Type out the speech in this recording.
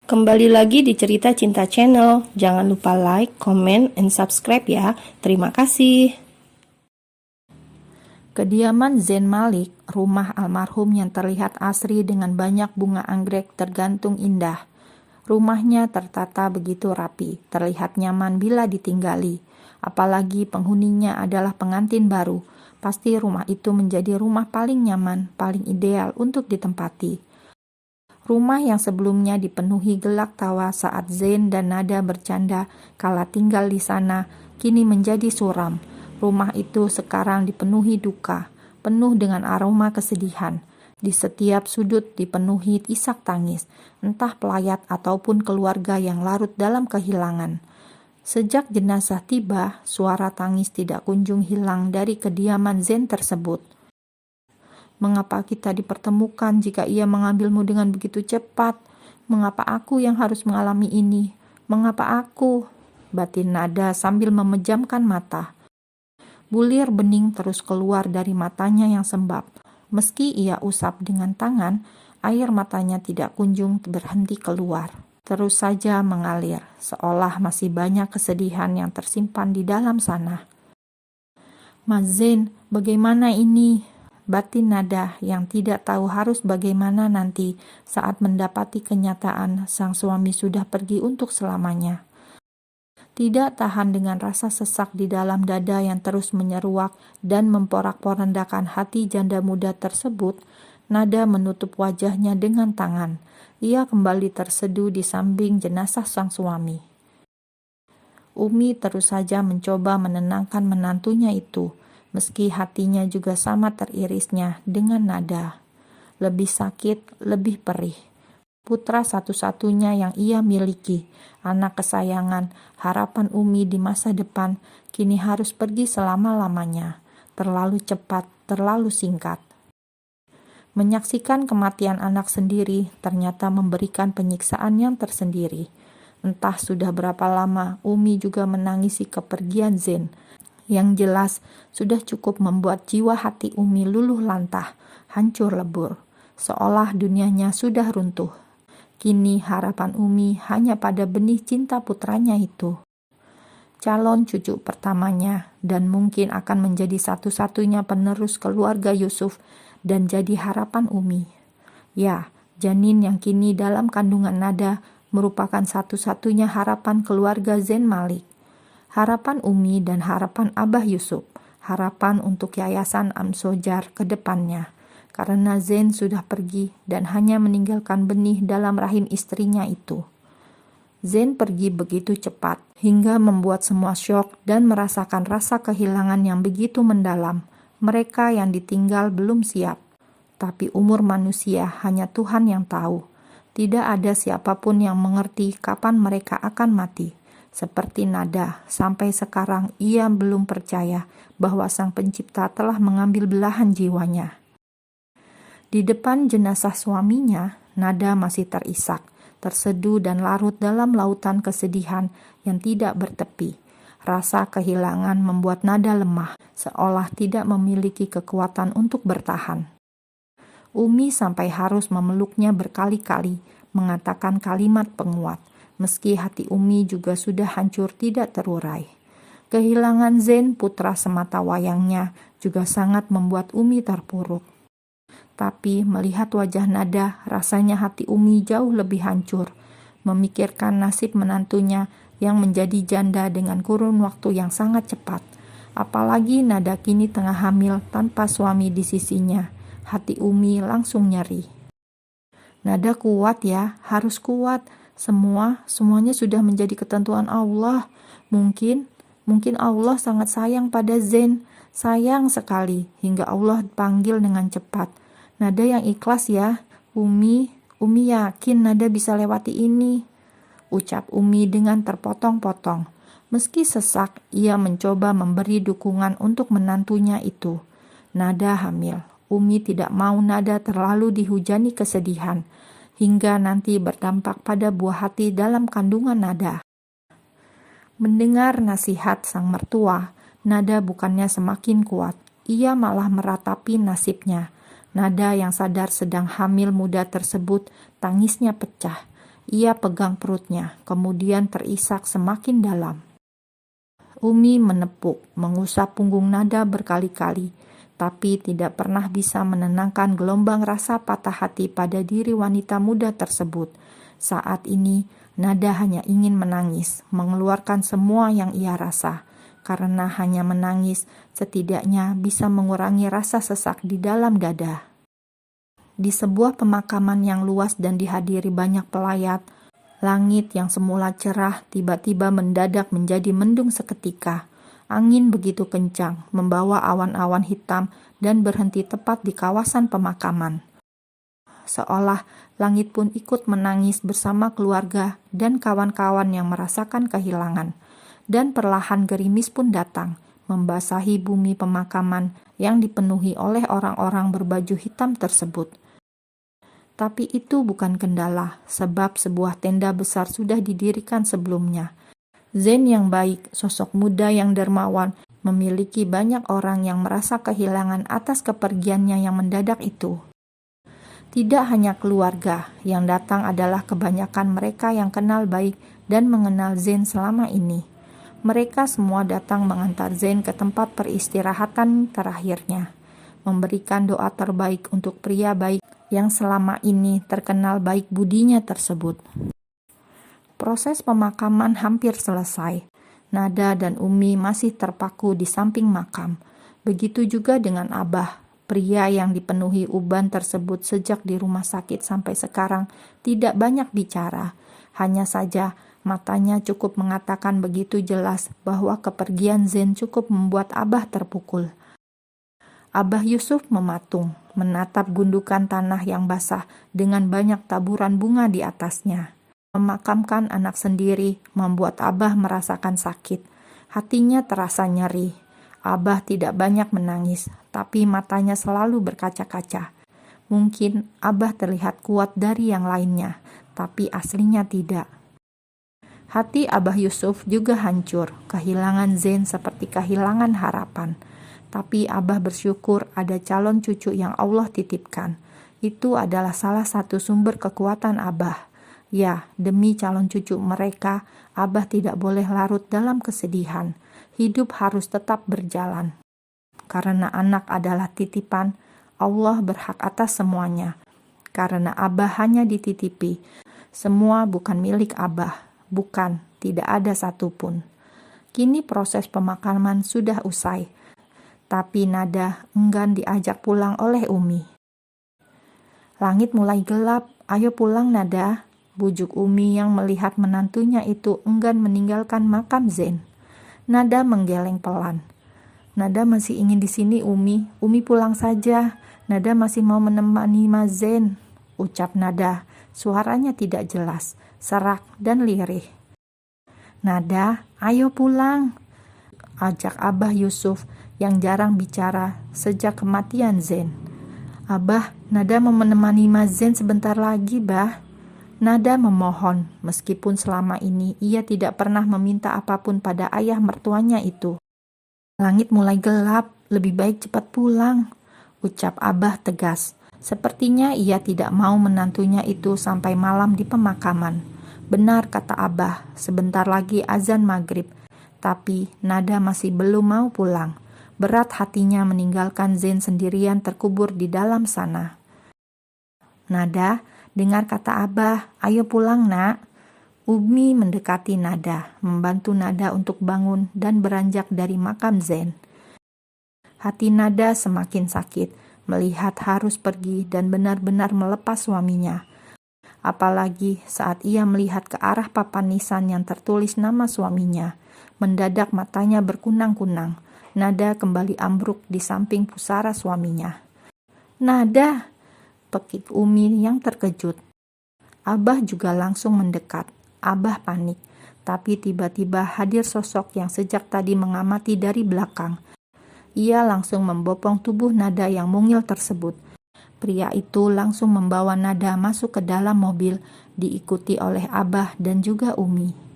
Kembali lagi di Cerita Cinta Channel. Jangan lupa like, comment, and subscribe ya. Terima kasih. Kediaman Zain Malik, rumah almarhum yang terlihat asri dengan banyak bunga anggrek tergantung indah. Rumahnya tertata begitu rapi, terlihat nyaman bila ditinggali. Apalagi penghuninya adalah pengantin baru. Pasti rumah itu menjadi rumah paling nyaman, paling ideal untuk ditempati. Rumah yang sebelumnya dipenuhi gelak tawa saat Zain dan Nada bercanda kala tinggal di sana, kini menjadi suram. Rumah itu sekarang dipenuhi duka, penuh dengan aroma kesedihan. Di setiap sudut dipenuhi isak tangis, entah pelayat ataupun keluarga yang larut dalam kehilangan. Sejak jenazah tiba, suara tangis tidak kunjung hilang dari kediaman Zain tersebut. Mengapa kita dipertemukan jika ia mengambilmu dengan begitu cepat? Mengapa aku yang harus mengalami ini? Mengapa aku? Batin Nada sambil memejamkan mata. Bulir bening terus keluar dari matanya yang sembab. Meski ia usap dengan tangan, air matanya tidak kunjung berhenti keluar. Terus saja mengalir, seolah masih banyak kesedihan yang tersimpan di dalam sana. Mas Zain, bagaimana ini? Batin Nada yang tidak tahu harus bagaimana nanti saat mendapati kenyataan sang suami sudah pergi untuk selamanya. Tidak tahan dengan rasa sesak di dalam dada yang terus menyeruak dan memporak-porandakan hati janda muda tersebut, Nada menutup wajahnya dengan tangan. Ia kembali terseduh di samping jenazah sang suami. Umi terus saja mencoba menenangkan menantunya itu, meski hatinya juga sama teririsnya dengan Nada. Lebih sakit, lebih perih. Putra satu-satunya yang ia miliki, anak kesayangan, harapan Umi di masa depan, kini harus pergi selama-lamanya. Terlalu cepat, terlalu singkat. Menyaksikan kematian anak sendiri ternyata memberikan penyiksaan yang tersendiri. Entah sudah berapa lama Umi juga menangisi kepergian Zain. Yang jelas, sudah cukup membuat jiwa hati Umi luluh lantah, hancur lebur, seolah dunianya sudah runtuh. Kini harapan Umi hanya pada benih cinta putranya itu. Calon cucu pertamanya dan mungkin akan menjadi satu-satunya penerus keluarga Yusuf dan jadi harapan Umi. Ya, janin yang kini dalam kandungan Nada merupakan satu-satunya harapan keluarga Zain Malik. Harapan Umi dan harapan Abah Yusuf, harapan untuk Yayasan Amsojar ke depannya, karena Zain sudah pergi dan hanya meninggalkan benih dalam rahim istrinya itu. Zain pergi begitu cepat, hingga membuat semua syok dan merasakan rasa kehilangan yang begitu mendalam. Mereka yang ditinggal belum siap, tapi umur manusia hanya Tuhan yang tahu. Tidak ada siapapun yang mengerti kapan mereka akan mati. Seperti Nada, sampai sekarang ia belum percaya bahwa Sang Pencipta telah mengambil belahan jiwanya. Di depan jenazah suaminya, Nada masih terisak, terseduh dan larut dalam lautan kesedihan yang tidak bertepi. Rasa kehilangan membuat Nada lemah, seolah tidak memiliki kekuatan untuk bertahan. Umi sampai harus memeluknya berkali-kali, mengatakan kalimat penguat. Meski hati Umi juga sudah hancur tidak terurai. Kehilangan Zain, putra semata wayangnya, juga sangat membuat Umi terpuruk. Tapi melihat wajah Nada, rasanya hati Umi jauh lebih hancur. Memikirkan nasib menantunya yang menjadi janda dengan kurun waktu yang sangat cepat. Apalagi Nada kini tengah hamil tanpa suami di sisinya. Hati Umi langsung nyeri. Nada kuat ya, harus kuat. Semuanya sudah menjadi ketentuan Allah. Mungkin Allah sangat sayang pada Zain, sayang sekali hingga Allah panggil dengan cepat. Nada yang ikhlas ya, Umi yakin Nada bisa lewati ini, ucap Umi dengan terpotong-potong. Meski sesak, ia mencoba memberi dukungan untuk menantunya itu. Nada hamil. Umi tidak mau Nada terlalu dihujani kesedihan, hingga nanti berdampak pada buah hati dalam kandungan Nada. Mendengar nasihat sang mertua, Nada bukannya semakin kuat, ia malah meratapi nasibnya. Nada yang sadar sedang hamil muda tersebut, tangisnya pecah. Ia pegang perutnya, kemudian terisak semakin dalam. Umi menepuk, mengusap punggung Nada berkali-kali, tapi tidak pernah bisa menenangkan gelombang rasa patah hati pada diri wanita muda tersebut. Saat ini, Nada hanya ingin menangis, mengeluarkan semua yang ia rasa. Karena hanya menangis, setidaknya bisa mengurangi rasa sesak di dalam dada. Di sebuah pemakaman yang luas dan dihadiri banyak pelayat, langit yang semula cerah tiba-tiba mendadak menjadi mendung seketika. Angin begitu kencang, membawa awan-awan hitam dan berhenti tepat di kawasan pemakaman. Seolah langit pun ikut menangis bersama keluarga dan kawan-kawan yang merasakan kehilangan. Dan perlahan gerimis pun datang, membasahi bumi pemakaman yang dipenuhi oleh orang-orang berbaju hitam tersebut. Tapi itu bukan kendala, sebab sebuah tenda besar sudah didirikan sebelumnya. Zain yang baik, sosok muda yang dermawan, memiliki banyak orang yang merasa kehilangan atas kepergiannya yang mendadak itu. Tidak hanya keluarga, yang datang adalah kebanyakan mereka yang kenal baik dan mengenal Zain selama ini. Mereka semua datang mengantar Zain ke tempat peristirahatan terakhirnya, memberikan doa terbaik untuk pria baik yang selama ini terkenal baik budinya tersebut. Proses pemakaman hampir selesai. Nada dan Umi masih terpaku di samping makam. Begitu juga dengan Abah, pria yang dipenuhi uban tersebut sejak di rumah sakit sampai sekarang tidak banyak bicara. Hanya saja matanya cukup mengatakan begitu jelas bahwa kepergian Zain cukup membuat Abah terpukul. Abah Yusuf mematung, menatap gundukan tanah yang basah dengan banyak taburan bunga di atasnya. Memakamkan anak sendiri membuat Abah merasakan sakit. Hatinya terasa nyeri. Abah tidak banyak menangis, tapi matanya selalu berkaca-kaca. Mungkin Abah terlihat kuat dari yang lainnya, tapi aslinya tidak. Hati Abah Yusuf juga hancur. Kehilangan Zain seperti kehilangan harapan. Tapi Abah bersyukur ada calon cucu yang Allah titipkan. Itu adalah salah satu sumber kekuatan Abah. Ya, demi calon cucu mereka, Abah tidak boleh larut dalam kesedihan. Hidup harus tetap berjalan. Karena anak adalah titipan, Allah berhak atas semuanya. Karena Abah hanya dititipi, semua bukan milik Abah. Bukan, tidak ada satupun. Kini proses pemakaman sudah usai. Tapi Nada enggan diajak pulang oleh Umi. Langit mulai gelap, ayo pulang Nada, bujuk Umi yang melihat menantunya itu enggan meninggalkan makam Zain. Nada menggeleng pelan. Nada masih ingin di sini Umi pulang saja. Nada masih mau menemani Mas Zain, ucap Nada. Suaranya tidak jelas, serak dan lirih. Nada, ayo pulang, ajak Abah Yusuf yang jarang bicara sejak kematian Zain. Abah, Nada mau menemani Mas Zain sebentar lagi, Bah. Nada memohon, meskipun selama ini ia tidak pernah meminta apapun pada ayah mertuanya itu. Langit mulai gelap, lebih baik cepat pulang, ucap Abah tegas. Sepertinya ia tidak mau menantunya itu sampai malam di pemakaman. Benar kata Abah, sebentar lagi azan maghrib. Tapi Nada masih belum mau pulang. Berat hatinya meninggalkan Zain sendirian terkubur di dalam sana. Nada, dengar kata Abah, ayo pulang nak. Umi mendekati Nada, membantu Nada untuk bangun dan beranjak dari makam Zain. Hati Nada semakin sakit, melihat harus pergi dan benar-benar melepas suaminya. Apalagi saat ia melihat ke arah papan nisan yang tertulis nama suaminya. Mendadak matanya berkunang-kunang. Nada kembali ambruk di samping pusara suaminya. Nada, pekik Umi yang terkejut. Abah juga langsung mendekat. Abah panik, tapi tiba-tiba hadir sosok yang sejak tadi mengamati dari belakang. Ia langsung membopong tubuh Nada yang mungil tersebut. Pria itu langsung membawa Nada masuk ke dalam mobil, diikuti oleh Abah dan juga Umi.